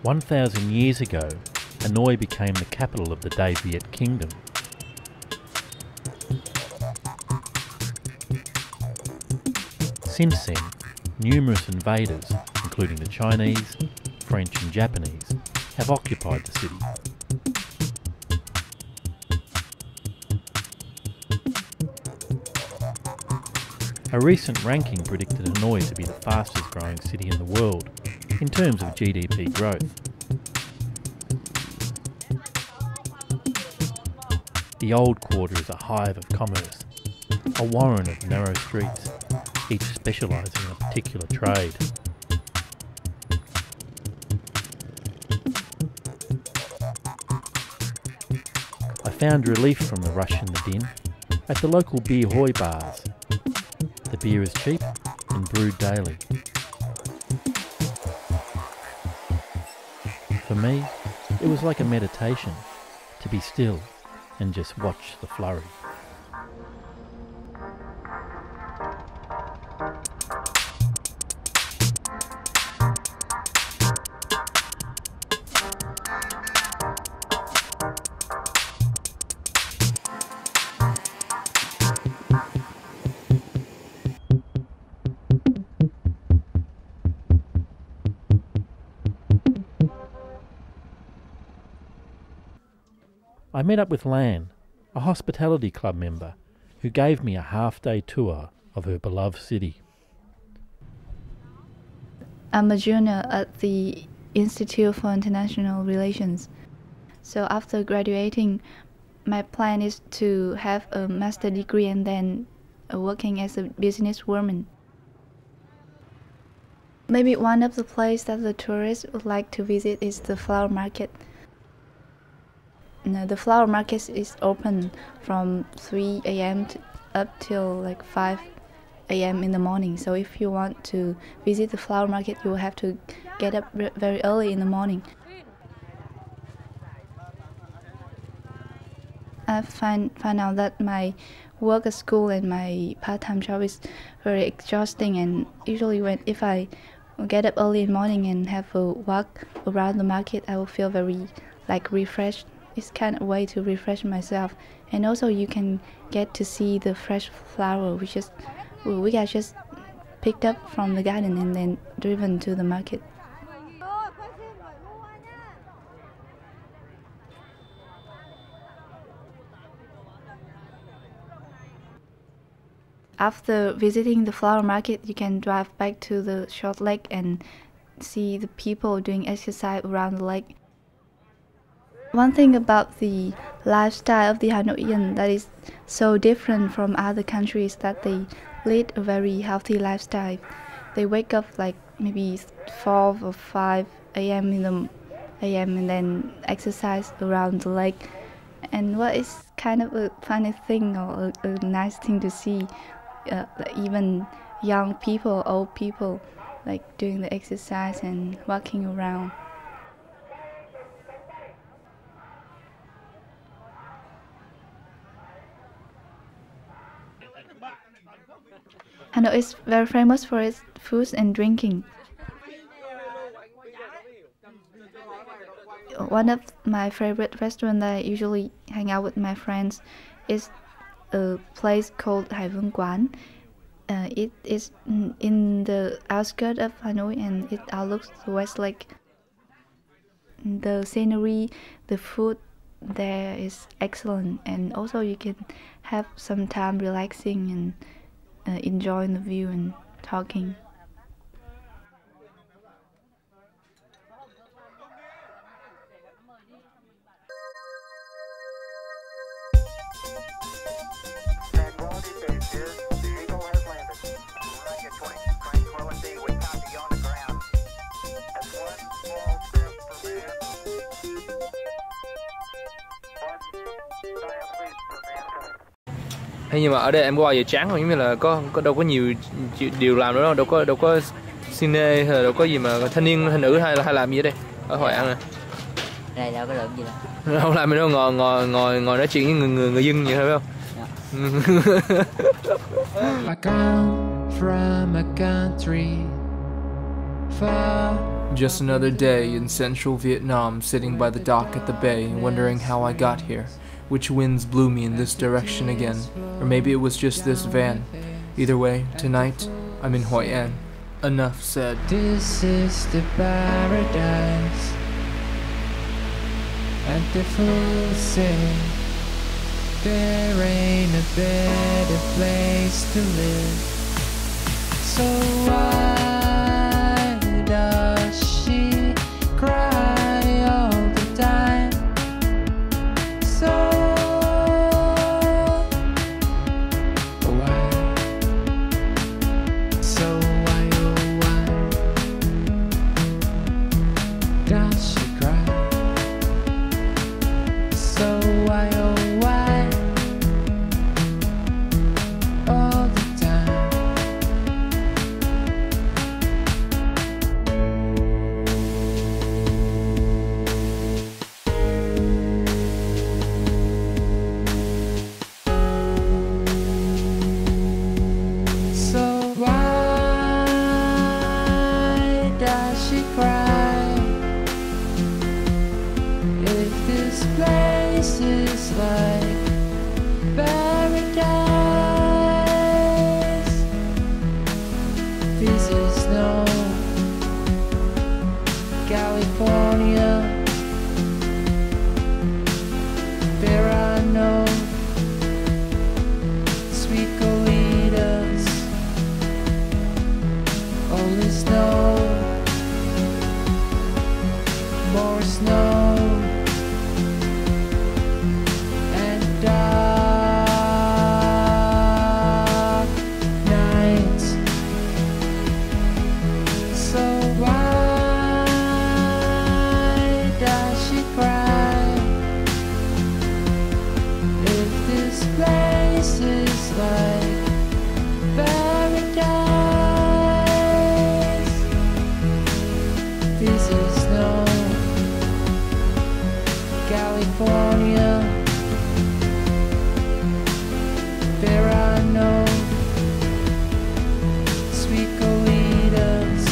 1,000 years ago, Hanoi became the capital of the day Viet Kingdom. Since then, numerous invaders, including the Chinese, French and Japanese, have occupied the city. A recent ranking predicted Hanoi to be the fastest growing city in the world in terms of GDP growth. The Old Quarter is a hive of commerce, a warren of narrow streets, each specialising in a particular trade. I found relief from the rush and the din at the local beer hoi bars. The beer is cheap and brewed daily. For me, it was like a meditation, to be still and just watch the flurry. I met up with Lan, a hospitality club member, who gave me a half-day tour of her beloved city. I'm a junior at the Institute for International Relations. So after graduating, my plan is to have a master's degree and then working as a businesswoman. Maybe one of the places that the tourists would like to visit is the flower market. The flower market is open from 3 a.m. up till like 5 a.m. in the morning. So if you want to visit the flower market, you will have to get up very early in the morning. I find out that my work at school and my part-time job is very exhausting, and usually if I get up early in the morning and have a walk around the market, I will feel very refreshed. It's kind of a way to refresh myself, and also you can get to see the fresh flower we are just picked up from the garden and then driven to the market. After visiting the flower market, you can drive back to the short lake and see the people doing exercise around the lake. One thing about the lifestyle of the Hanoian that is so different from other countries, that they lead a very healthy lifestyle. They wake up maybe 4 or 5 a.m. and then exercise around the lake. And what is kind of a funny thing or a nice thing to see, even young people, old people, doing the exercise and walking around. Hanoi is very famous for its food and drinking. One of my favorite restaurants that I usually hang out with my friends is a place called Hải Vương Quán. It is in the outskirts of Hanoi, and it overlooks the West Lake. The scenery, the food there is excellent, and also you can have some time relaxing and enjoying the view and talking. Thế nhưng mà ở đây em qua giờ chán không, giống như là có đâu có nhiều điều làm nữa đâu, đâu có cine hay đâu có gì mà thanh niên hay nữ hay làm gì ở đây ở Hội An này. Đây đâu có lượng gì đâu. Không làm gì đâu, ngồi nói chuyện với người dân vậy thôi phải không? I come from a country far Just another day in central Vietnam, sitting by the dock at the bay, wondering how I got here. Which winds blew me in this direction again, or maybe it was just this van. Either way, tonight, I'm in Hoi An. Enough said. This is the paradise, and the fools say there ain't a better place to live. So why does she cry all the time? So why? So why, oh why does she cry? So why, oh why all the time? So why does she cry? If this place is like paradise, this is no California. There are no sweet colitas, only snow, more snow, and dark nights. So why does she cry? If this place is like paradise, this is no California. There are no sweet colitas.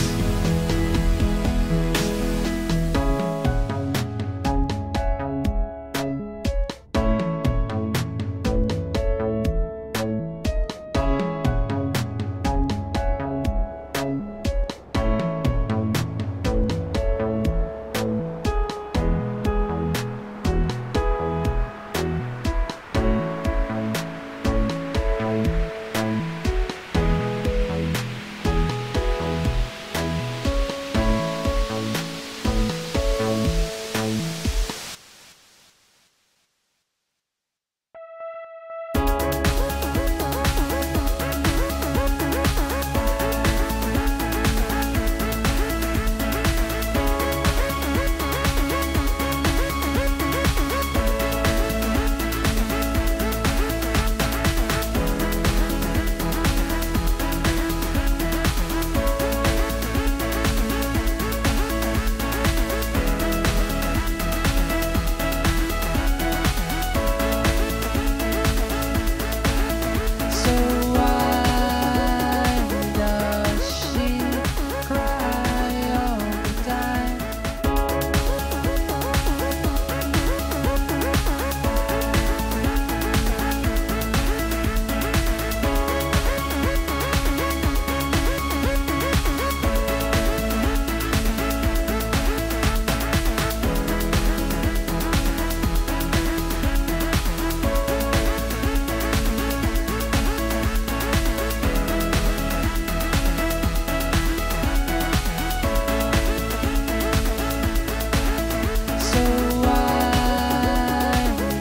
So why does she cry all the time? So why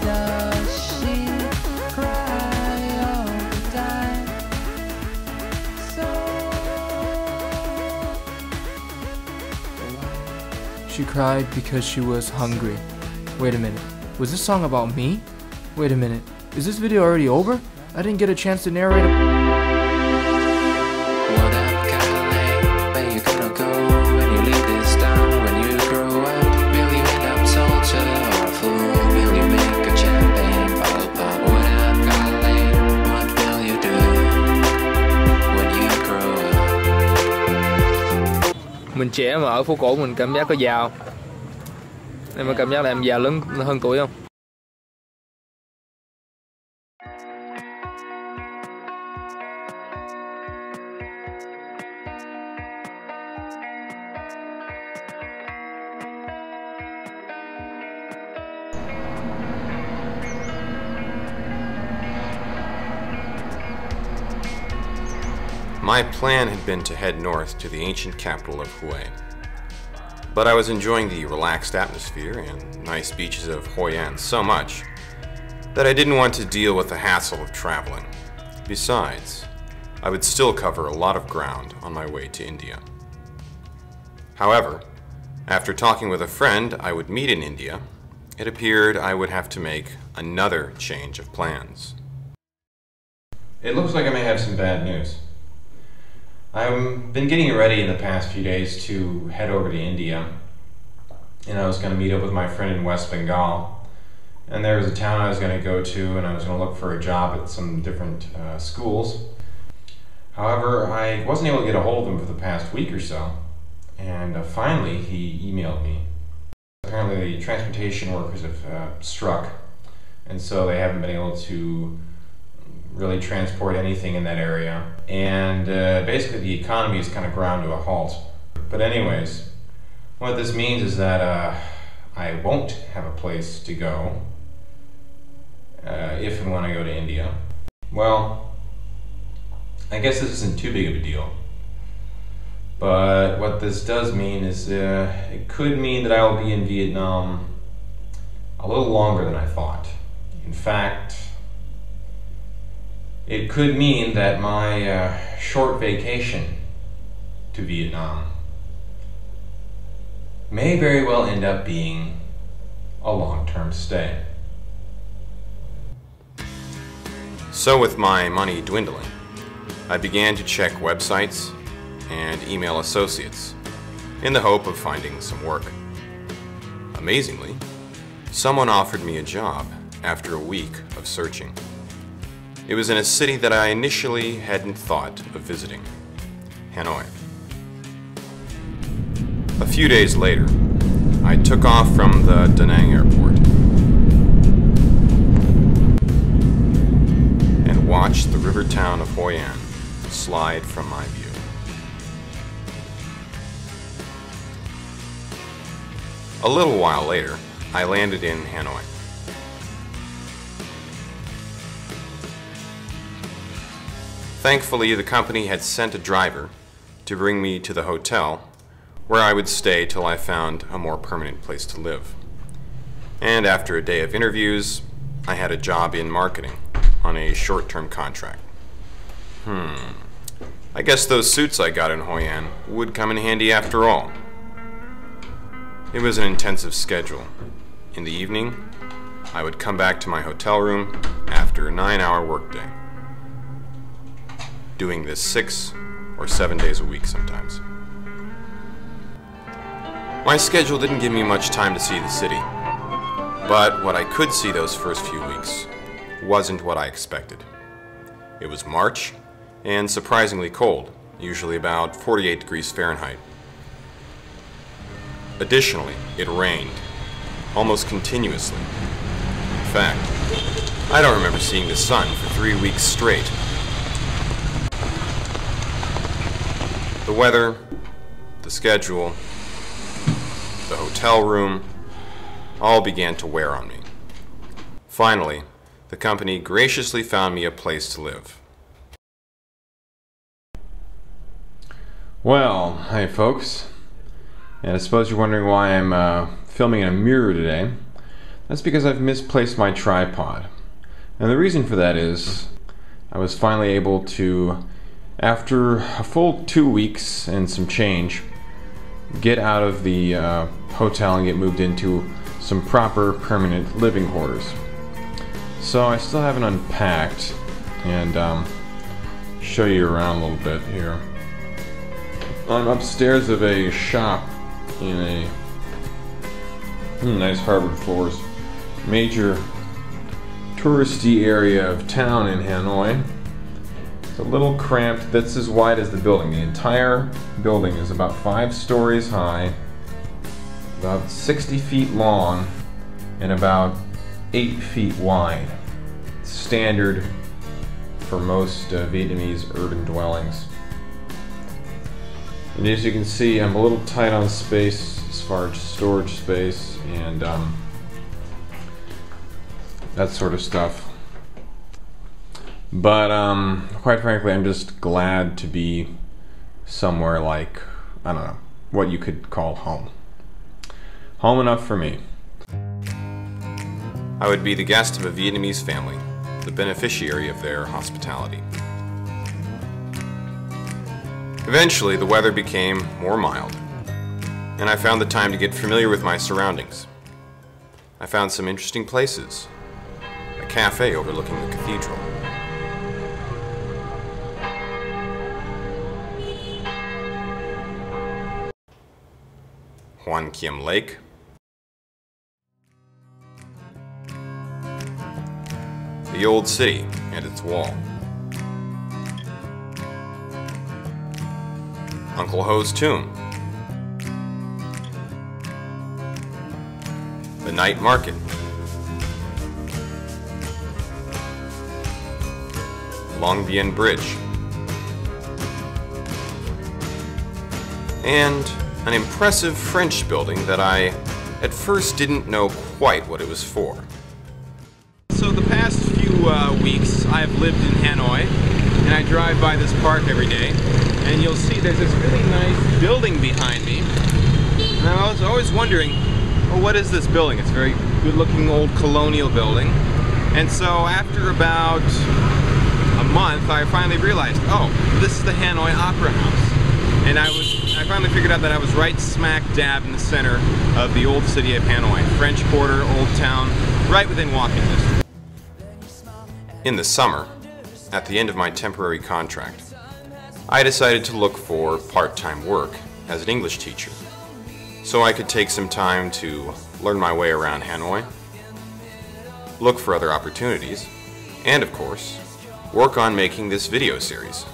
does she cry all the time? So She cried because she was hungry. Wait a minute. Was this song about me? Wait a minute. Is this video already over? I didn't get a chance to narrate it. what up, Cali? Where you gonna go when you leave this town? When you grow up, will you end up soldier or a fool? Will you make a champagne bottle pop? What up, Cali? What will you do when you grow up? Mình trẻ mà ở phố cổ mình cảm giác có già không? Em có cảm giác là em già lớn hơn tuổi không? My plan had been to head north to the ancient capital of Hue. But I was enjoying the relaxed atmosphere and nice beaches of Hoi An so much that I didn't want to deal with the hassle of traveling. Besides, I would still cover a lot of ground on my way to India. However, after talking with a friend I would meet in India, it appeared I would have to make another change of plans. It looks like I may have some bad news. I've been getting ready in the past few days to head over to India, and I was going to meet up with my friend in West Bengal, and there was a town I was going to go to, and I was going to look for a job at some different schools. However, I wasn't able to get a hold of him for the past week or so, and finally he emailed me. Apparently the transportation workers have struck, and so they haven't been able to really transport anything in that area, and basically the economy is kind of ground to a halt. But anyways, what this means is that I won't have a place to go if and when I go to India. Well, I guess this isn't too big of a deal, but what this does mean is it could mean that I will be in Vietnam a little longer than I thought. In fact, it could mean that my short vacation to Vietnam may very well end up being a long-term stay. So with my money dwindling, I began to check websites and email associates in the hope of finding some work. Amazingly, someone offered me a job after a week of searching. It was in a city that I initially hadn't thought of visiting, Hanoi. A few days later, I took off from the Da Nang airport and watched the river town of Hoi An slide from my view. A little while later, I landed in Hanoi. Thankfully, the company had sent a driver to bring me to the hotel where I would stay till I found a more permanent place to live. And after a day of interviews, I had a job in marketing on a short-term contract. I guess those suits I got in Hoi An would come in handy after all. It was an intensive schedule. In the evening, I would come back to my hotel room after a 9-hour workday, doing this 6 or 7 days a week sometimes. My schedule didn't give me much time to see the city, but what I could see those first few weeks wasn't what I expected. It was March and surprisingly cold, usually about 48 degrees Fahrenheit. Additionally, it rained almost continuously. In fact, I don't remember seeing the sun for 3 weeks straight. The weather, the schedule, the hotel room, all began to wear on me. Finally, the company graciously found me a place to live. Well, hi folks, and I suppose you're wondering why I'm filming in a mirror today. That's because I've misplaced my tripod. And the reason for that is I was finally able to, after a full 2 weeks and some change, get out of the hotel and get moved into some proper permanent living quarters. So I still haven't unpacked, and show you around a little bit here. I'm upstairs of a shop in a nice hardwood floors, major touristy area of town in Hanoi. a little cramped. That's as wide as the building. The entire building is about 5 stories high, about 60 feet long, and about 8 feet wide. Standard for most Vietnamese urban dwellings. And as you can see, I'm a little tight on space as far as storage space and that sort of stuff. But quite frankly, I'm just glad to be somewhere like, I don't know, what you could call home. Home enough for me. I would be the guest of a Vietnamese family, the beneficiary of their hospitality. Eventually, the weather became more mild, and I found the time to get familiar with my surroundings. I found some interesting places. A cafe overlooking the cathedral. Hoan Kiem Lake. The old city and its wall. Uncle Ho's tomb. The night market. Long Bien Bridge. And an impressive French building that I at first didn't know quite what it was for. So the past few weeks I've lived in Hanoi, and I drive by this park every day, and you'll see there's this really nice building behind me. And I was always wondering, well, what is this building? It's a very good looking old colonial building. And so after about a month I finally realized, oh, this is the Hanoi Opera House. And I finally figured out that I was right smack dab in the center of the old city of Hanoi. French Quarter, Old Town, right within walking distance. In the summer, at the end of my temporary contract, I decided to look for part-time work as an English teacher, so I could take some time to learn my way around Hanoi, look for other opportunities, and of course, work on making this video series.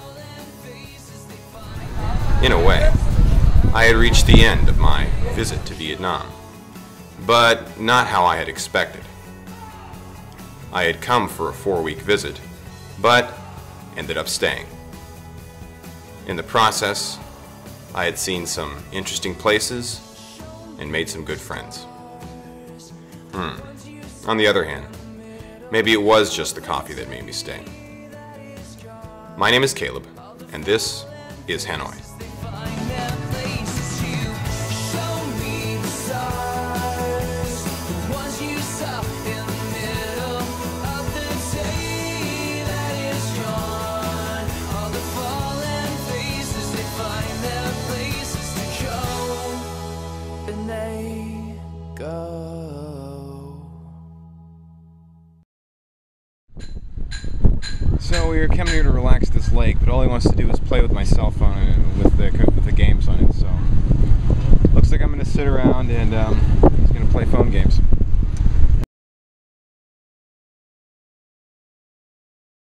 In a way, I had reached the end of my visit to Vietnam, but not how I had expected. I had come for a 4-week visit, but ended up staying. In the process, I had seen some interesting places and made some good friends. On the other hand, maybe it was just the coffee that made me stay. My name is Caleb, and this is Hanoi. So we were coming here to relax at this lake, but all he wants to do is play with my cell phone and with the games on it. So looks like I'm going to sit around and he's going to play phone games.